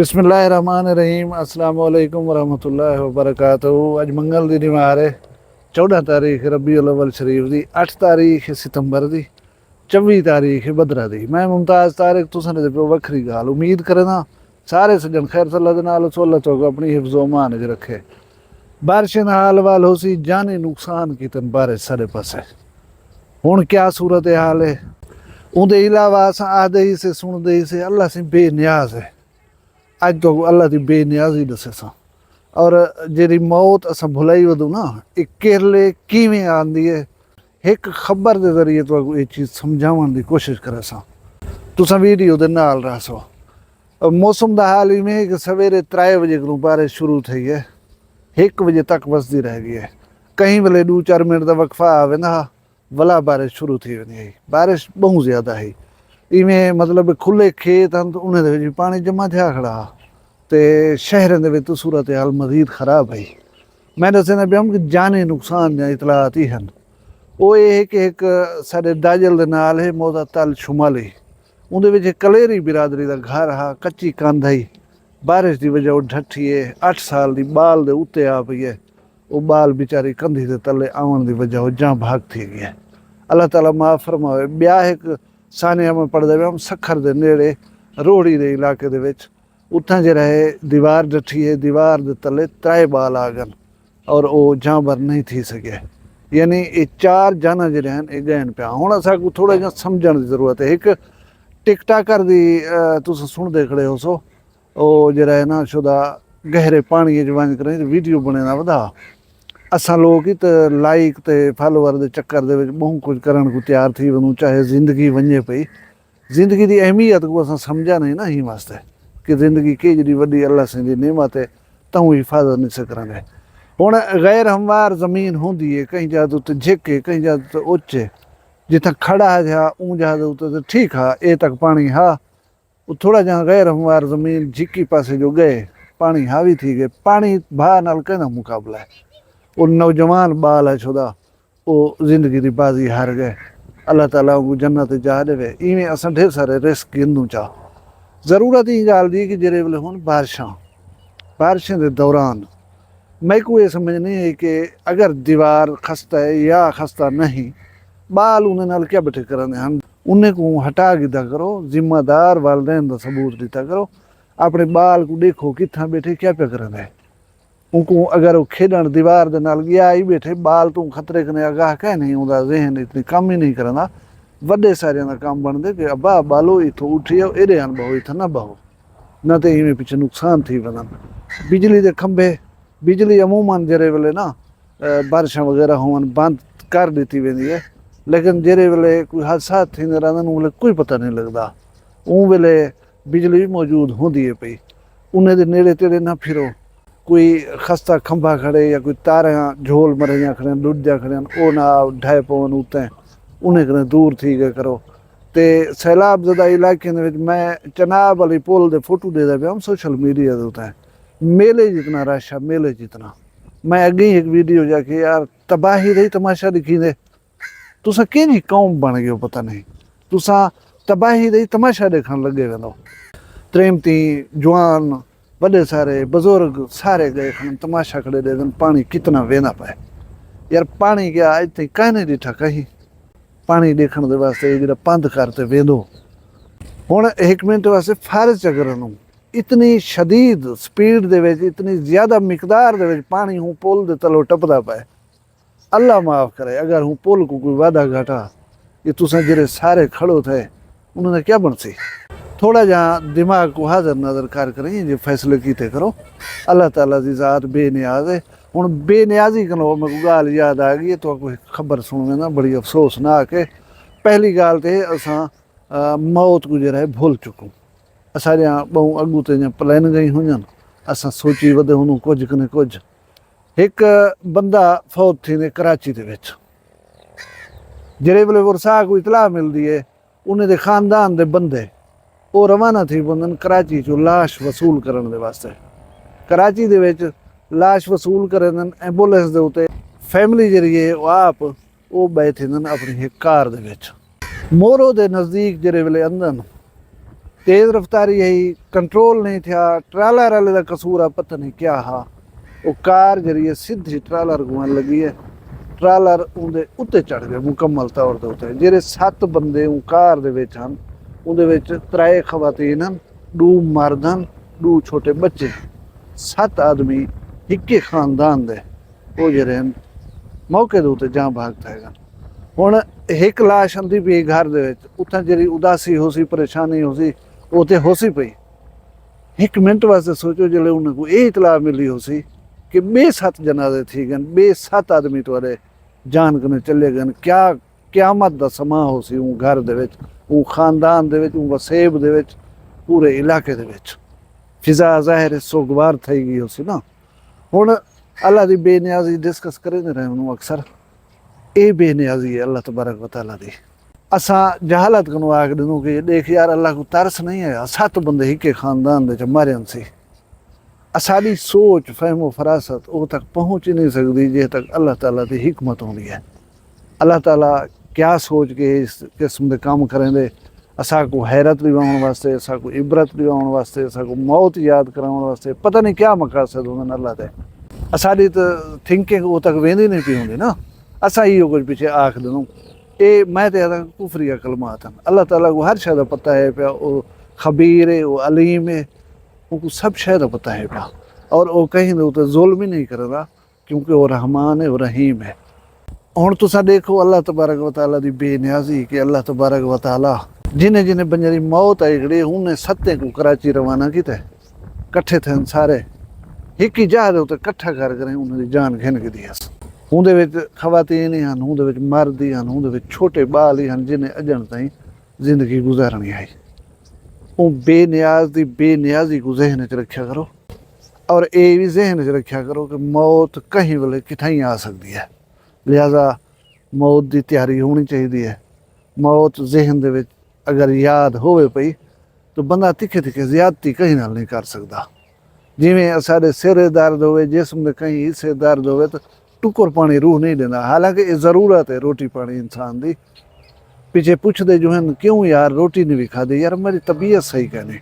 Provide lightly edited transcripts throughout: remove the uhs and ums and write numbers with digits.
बिस्मिल्लाहिर्रहमानिर्रहीम अस्सलाम वालेकुम वरहमतुल्लाहि वबरकातुहू। अज मंगल दी निवार है 14 तारीख रबीउल अव्वल शरीफ दी, 8 तारीख सितंबर दी, 24 तारीख बदरा दी। मैं मुमताज़ तारिक तुसां दे पियो वखरी गाल उम्मीद करना सारे सज्जन खैर सल्ला दे नाल सोल्ला चौक अपनी हिफ्ज़ो मान च रखे। बारिशें दा हाल वाल हो सी जानी नुकसान कीतन बारिश सारे पासे। हुण क्या सूरत हाल है उहदे इलावा असां आखदे ही से सुणदे ही से अल्लाह से बेनियाज है। अज तो अल्लाह की बेनियाजी दसे सा और जी मौत अस भुलाई वधू ना ये केरले किवें आंदी है एक खबर के जरिए तो ये चीज़ समझावन की कोशिश करे सा। तुसा वीडियो दे नाल रह सो। मौसम का हाल इवें है कि सवेरे 3 बजे को बारिश शुरू थी है, 1 बजे तक बसती रह गई है। कहीं वेले 2-4 मिनट का वक्फा आवे ना वला बारिश शुरू थी वेंदी है। बारिश बहुत ज़्यादा है। इवें मतलब खुले खेत हैं तो उन्हें पानी जमा थे खड़ा तो शहर तो सूरत हाल मजीद खराब है। मैं दसना पिया कि जाने नुकसान दी इतलात ही हैं। वो ये है कि एक साढ़े दाजल दे नाल है मोदा तल शुमाली उन्हें कलेरी बिरादरी का घर हा कच्ची कंध है। बारिश की वजह वो ढठी है 8 साल की बाल दे उत्ते आ पई है। वो बाल बेचारी कंधी के तले आवन की वजह वो जां भाग थी गई है। अल्लाह ताला माफ़ फरमावे। ब्याह एक सानिया में पढ़ते पे हम सखर के नेड़े रोहड़ी के इलाके उत्थां जरा है दीवार डठी है, दीवार के तले 3 बाल आ गए और वो जानवर नहीं थी सके। यानी ये 4 जाना जड़े हैं ये गए पे। हुण असां थोड़ा जिहा समझण की जरूरत है। एक टिकटाकर की तुम सुनते खड़े हो सो वो जरा है ना शुदा गहरे पानी वंज कर वीडियो बने ना वधा असां लोग ही तो लाइक तो फॉलोवर के चक्कर दे बहुत कुछ करने को तैयार थी वनूं चाहे ज़िंदगी वने पई। ज़िंदगी की अहमियत को असां समझा नहीं ना ही वास्ते कि ज़िंदगी के जी वड्डी अल्लाह से जी नेमत है तूं हिफाजत नहीं सकरांगे। हुण गैर हमवार ज़मीन होंदी है कहीं जा उत्ते झिक है कहीं जा उत्ते उच्च है। जितना खड़ा है ऊँ जा उत्ते तो ठीक हा ए तक पानी हा। थोड़ा जहाँ गैर हमवार ज़मीन झिकी पासे जो गए पानी हावी थी गए। पानी भाह नाल कहना मुकाबला है। वो नौजवान बाल है शुदा वो जिंदगी की बाजी हार गए। अल्लाह ताला उनको जन्नत जा देवे। इवें असां ढेर सारे रिस्क गिनूं चा। जरूरत ही गाल दी कि जेरे वेले हुण बारिशें के दौरान मैं को ये समझ नहीं है कि अगर दीवार खस्ता है या खस्ता नहीं बाल उन्हें नाल क्या बैठे करने हम उन्हें को हटा गिदा करो। जिम्मेदार वालदैन का सबूत दिता करो। अपने बाल को देखो कितना बैठे क्या पे करने उनको अगर वो खेडन दीवार दे नाल गया ही बैठे बाल तू खतरे कने आगाह कह नहीं उनका जहन इतनी काम ही नहीं करना। वड्डे सारे का काम बनते कि अब्बा बालो इथों उठियो एडे अन बहो इथं ना बहो न तो इवें पिछे नुकसान थी वनन। बिजली के खंभे बिजली अमूमन जेरे वेले ना बारिशां वगैरह होवन बंद कर दी वेंदी है। लेकिन जेरे वेले कोई हादसा थींदे रहंदन उन वेले कोई पता नहीं लगता। उन वेले बिजली भी मौजूद होंदी है पई। उन्हें दे नेड़े तेड़े ना फिरो। कोई खस्ता खंभा खड़े या कोई तारा झोल मरिया खड़े लुट जा खड़े वो ना ढाए पवन उत्ते उन्हें कने दूर थी गए करो। तो सैलाब ज़दा इलाके मैं चनाब वाली पुल दे फोटो दे पिया सोशल मीडिया के उत्ते मेले जितना रश है मेले जितना। मैं अगे ही एक वीडियो जाके यार तबाही रही तमाशा दिखी दे तुसा कि कौम बन गए पता नहीं तुसा तबाही रही तमाशा देखने लगे वो त्रेमती जवान बड़े सारे बुजुर्ग सारे गए खन तमाशा खड़े दे पानी कितना वेना पाए। यार पानी क्या अज तक कहीं नहीं डिठा कहीं पानी देखने के वास्ते जो पंध करते वेंदो। हुण 1 मिनट वास्ते फारज चकरन इतनी शदीद स्पीड दे विच इतनी ज़्यादा मिकदार दे विच पानी हूँ पुल दे तलों टपदा पाए। अल्लाह माफ़ करे अगर हूँ पुल को कोई वादा घाटा ये तुसां जेरे सारे खड़ो थे उन्होंने क्या बनसी। थोड़ा जहाँ दिमाग को हाजिर नज़र कर करें जो फैसले किते करो। अल्लाह ताला की ज़ात बेनियाज है। हुण बेनियाजी कनो मेरे को गाल याद आ गई तो कोई खबर सुनने ना बड़ी अफसोसनाक है। पहली गाल तो असां मौत को जरा है भूल चुकूँ। असां बहु अगू ते प्लान गई हुजन असां सोची वधे हुन कुछ कने कुछ। एक बंदा फौत थी ने कराची दे विच जेरे वेले वरसा को इतला मिलती है उन्हें दे खानदान दे बंदे वो रवाना थी बंदन कराची चो लाश वसूल करने वास्ते। कराची दे विच लाश वसूल करन एंबुलेंस दे उते फैमिली जरिए आप वो बैठे अपनी एक कार दे विच मोरो दे नज़दीक जेरे वेले अंदन तेज़ रफ्तारी आई, कंट्रोल नहीं थिया, ट्रालर वाले का कसूर आ, पता नहीं क्या हा। वो कार जरिए सीधी ट्रालर घुमन लगी है, ट्रालर उनके उत्ते चढ़ गया मुकम्मल तौर के उत्ते। जेरे 7 बंदे कार दे विच हन, उहदे विच 3 खवातीन हन, 2 मर्द हन, 2 छोटे बच्चे। 7 आदमी इक्के खानदान दे वो जेरे हन मौके दे उत्ते जां भाग थैगन। हुण एक लाश आंदी पई घर दे विच, उत्थां जेहड़ी उदासी हो सी, परेशानी हो सी, वो ते हो सी पई। 1 मिनट वास्ते सोचो जिसले उन्हें को ये इतला मिली हो सी कि बे 7 जनाजे थी गन, बे 7 आदमी तुआरे जान कने चले गन। क्या क्यामत दा समा हो सी उन घर दे विच, उन खानदान दे विच, उन वसेब दे विच, पूरे इलाके दे विच फिजा ज़ाहिर सोगवार थई गई हो सी ना। हुण अल्लाह दी बेनियाजी डिस्कस करे रहे हूँ अक्सर, ये बेनियाजी है अल्लाह तबारक व तआला दी। असां जहालत कनो आख दिनूं कि देख यार अल्लाह को तरस नहीं आया, 7 बंदे हिके खानदान दे च मारियन सी। असाड़ी सोच फहमो फरासत वो तक पहुँच ही नहीं सकती जे तक अल्लाह ताला की हिकमत होंदी है। अल्लाह ताला क्या सोच के इस किस्म के काम करेंदे, असा को हैरत दिवाउण वास्ते, असा को इबरत दिवाउण वास्ते, असा को मौत याद कराउण वास्ते, पता नहीं क्या मकासद होंदन अल्लाह दे। असाड़ी तो थिंकिंग वो तक वेंदी नहीं पई होंदी ना। असा इहो कुछ पीछे आख दिनूं, ये मैं तो आदा कुफरिया कलमात हैं। अल्लाह ताला को हर शय दा पता है पिया, वो खबीर है, वो अलीम है, उनको सब शय दा पता है पिया। और वो कहीं तो जुल्म ही नहीं करदा, क्योंकि वो रहमान है, वो रहीम है। हुण तुसां देखो अल्लाह तबारक व तआला दी बेनियाजी कि अल्लाह तबारक व तआला जिन्हें जिन्हें बंजे दी मौत आई खड़ी, उन्हें 7 को कराची रवाना किते, कट्ठे थे सारे एक ही जहाज उत्ते कट्ठा कर करें उन्हें जान घिन के दी। उहदे विच खवातीन ही हन, उहदे विच मर्द ही हन, उहदे विच छोटे बाल ही हन, जिन्हें अजन ताईं जिंदगी गुजारनी आई। वो बेनियाज दी बेनियाजी को जहन च रखा करो, और ये भी जहन च रखा करो कि मौत कहीं वेले किथाई आ सकती है। लिहाजा मौत की तैयारी होनी चाहिए है। मौत जहन दे विच अगर याद होवे पई तो बंदा तिखे तिखे ज्यादती कहीं नाल नहीं कर सकता। जिमें साढ़े सिर दर्द होवे, जिस्म दे कहीं हिस्से दर्द होवे तो टुकर पानी रूह नहीं देना। हालांकि ये ज़रूरत है रोटी पानी इंसान दी। पीछे पुछदे जो हैं क्यों यार रोटी नहीं भी खादी, यार मेरी तबीयत सही कहने,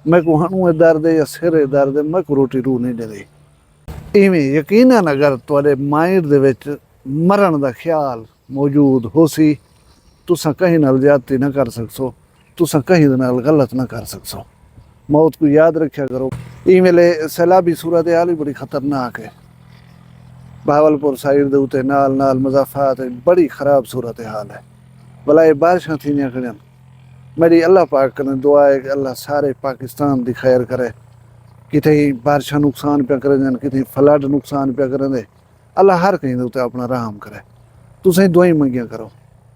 मैं को हणू दर्द है या सिर दर्द है, मैं को रोटी रूह नहीं दे दी। इवें यकीनन अगर तुहाडे माइंड दे विच मरण दा ख्याल मौजूद हो सी, तुसां कहीं नाल ज्यादती ना कर सकसो, तुसां कहीं दे नाल गलत ना कर सकसो। मौत को याद रखा करो। ई वेले सैलाबी सूरत हाल ही बड़ी खतरनाक है। बहावलपुर साइड दे उत्ते नाल नाल मज़ाफ़ात है, बड़ी ख़राब सूरत हाल है। भला ये बारिशां थींदियां खड़ियां, मेरी अल्लाह पाक कने दुआ है कि अल्लाह सारे पाकिस्तान दी खैर करे। किते बारिशां नुकसान पिया करन, किते फ्लड नुकसान पिया करन, अल्लाह हर कहीं दे उत्ते अपना रहम करे। तुसें दुआई मंगियां करो,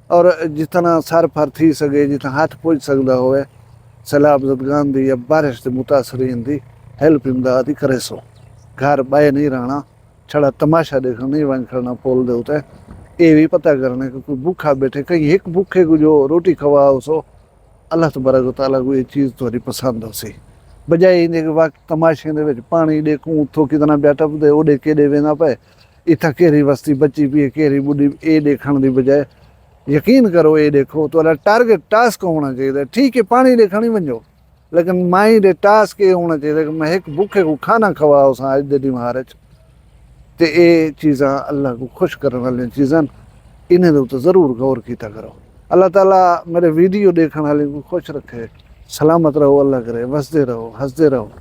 और जितना सर फर थी सके, जितना हाथ पहुँच सकता होवे, सैलाब ज़दगान दी या बारिश के मुतासरीन दी हेल्प इमदाद ही करे सो। घर बाहे नहीं रहना, छड़ा तमाशा देखना नहीं वन खड़ना पोल दे उते। ये भी पता करना कि कोई भूखा बैठे, कहीं एक भूखे को जो रोटी खवाओ सो अल्लाह तबारक व तआला को ये चीज़ थोड़ी पसंद हो सी। बजाय इन्हें के वक्त तमाशे दे विच पानी देखूँ उतो कितना बैठा दे ओडे केड़े वेना पे, इतना केरी वस्ती बची पी केरी बुढ़ी, ये देखने की बजाय यकीन करो ये देखो तो टारगेट टास्क होना चाहिए। ठीक है पानी देखा नहीं वञो, लेकिन माइंड टास्क ये होना चाहिए कि मैं एक भूखे को खाना खवाओ सा अज दे दिमाग च। तो ये चीज़ां अल्लाह को खुश करने वाली चीज़ां, इन्हें दे उत्ते ज़रूर गौर किया करो। अल्लाह ताला मेरे वीडियो देखने वाले को खुश रखे, सलामत रहो, अल्लाह करे वसदे रहो, हंसदे रहो,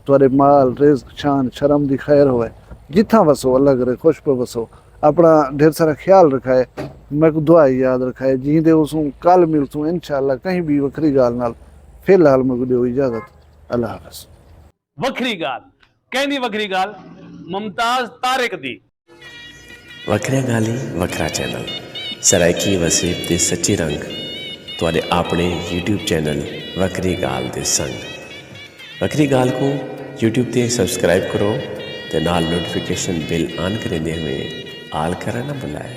तुहाडे माल रिज़्क शान शर्म दी खैर होवे, जिथा वसो अल्लाह करे खुश पे वसो। अपना ढेर सारा ख्याल रखाए, मैं को दुआ याद रखाए, जींदे उसू कल मिलसूँ इंशाअल्लाह कहीं भी वखरी गाल नाल। फिलहाल मैं को दियो इजाजत, अल्लाह हाफ़िज़। वखरी गाल कहनी वखरी गाल मुमताज तारिक दी। वखरिया गाली वखरा चैनल सराइकी वसीब दे सच्चे रंग तुहाडे अपने यूट्यूब चैनल वखरी गाल दे संग। वखरी गाल को यूट्यूब ते सब्सक्राइब करो ते नाल नोटिफिकेशन बिल ऑन करेंदे हुए आल करना ना भुलाए।